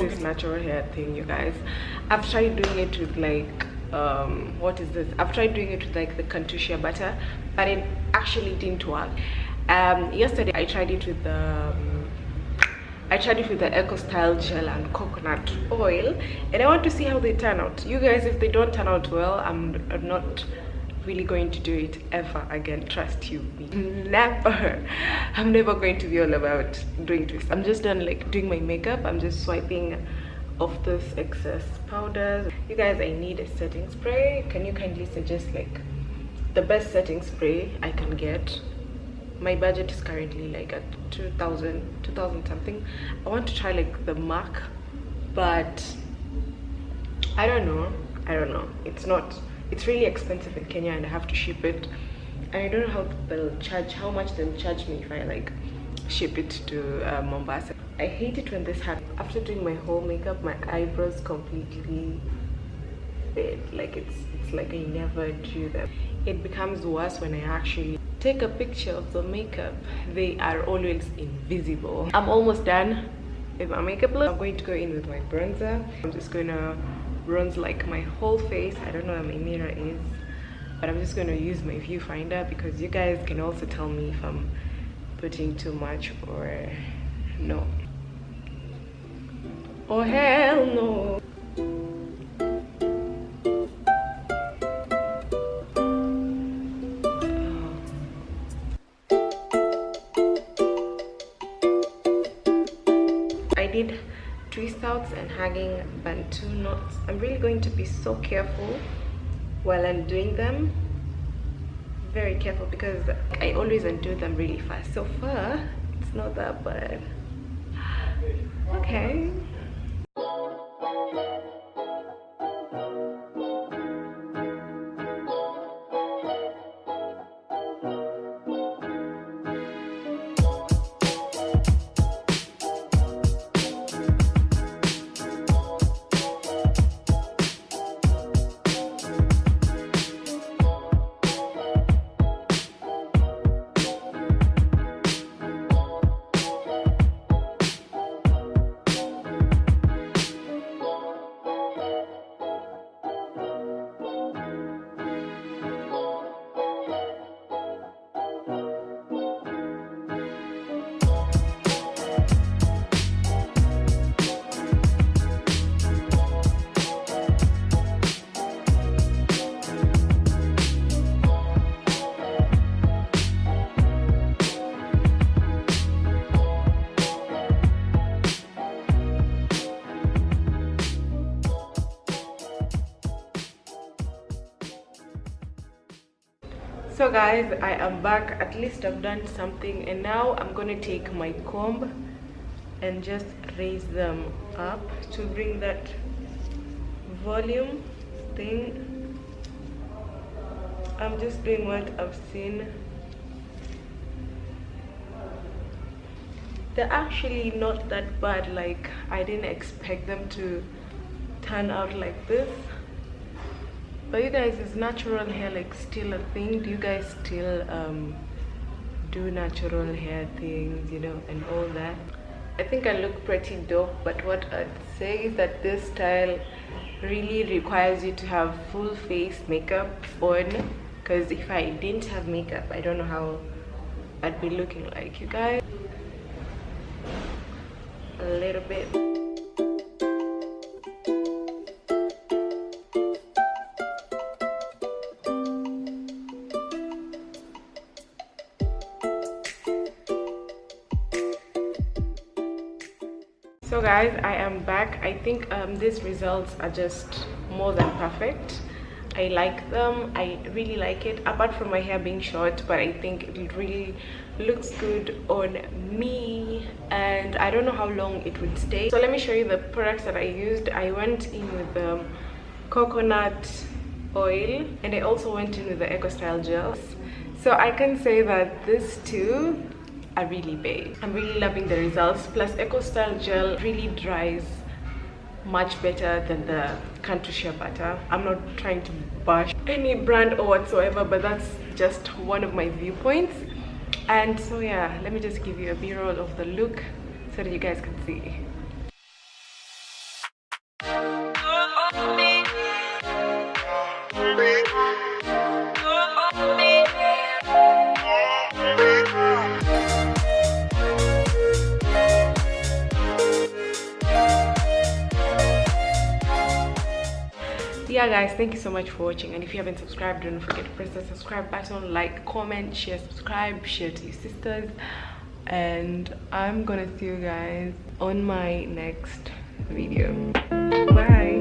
this natural hair thing, you guys. I've tried doing it with like what is this? I've tried doing it with like the wondershare butter, but it actually didn't work. Yesterday I tried it with the eco style gel and coconut oil, and I want to see how they turn out. You guys, if they don't turn out well, I'm not really going to do it ever again. Trust you me, never. I'm never going to be all about doing this. I'm just done like doing my makeup. I'm just swiping off this excess powders. You guys, I need a setting spray. Can you kindly suggest like the best setting spray I can get? My budget is currently like at 2000 something. I want to try like the MAC, but I don't know. It's really expensive in Kenya, and I have to ship it, and I don't know how much they'll charge me if I like ship it to Mombasa. I hate it when this happens. After doing my whole makeup, my eyebrows completely fade. Like it's like I never drew them. It becomes worse when I actually take a picture of the makeup. They are always invisible. I'm almost done with my makeup look. I'm going to go in with my bronzer. I'm just gonna bronze like my whole face. I don't know where my mirror is, but I'm just going to use my viewfinder because you guys can also tell me if I'm putting too much or no. Oh hell no. I did twist outs and hanging bantu knots. I'm really going to be so careful while I'm doing them. Very careful because I always undo them really fast. So far, it's not that bad. Okay. So guys, I am back. At least I've done something, and now I'm gonna take my comb and just raise them up to bring that volume thing. I'm just doing what I've seen. They're actually not that bad. Like, I didn't expect them to turn out like this. But you guys, is natural hair like still a thing? Do you guys still do natural hair things, you know, and all that? I think I look pretty dope, but what I'd say is that this style really requires you to have full face makeup on, because if I didn't have makeup, I don't know how I'd be looking like, you guys. A little bit. So guys, I am back. I think these results are just more than perfect. I like them. I really like it, apart from my hair being short, but I think it really looks good on me, and I don't know how long it would stay. So let me show you the products that I used. I went in with the coconut oil, and I also went in with the eco style gels. So I can say that these two are really babe. I'm really loving the results. Plus, eco style gel really dries much better than the wondershare butter. I'm not trying to bash any brand or whatsoever, but that's just one of my viewpoints. And so yeah, let me just give you a b-roll of the look so that you guys can see. yeah guys, thank you so much for watching, and if you haven't subscribed, don't forget to press the subscribe button, like, comment, share, subscribe, share to your sisters, and I'm gonna see you guys on my next video. Bye.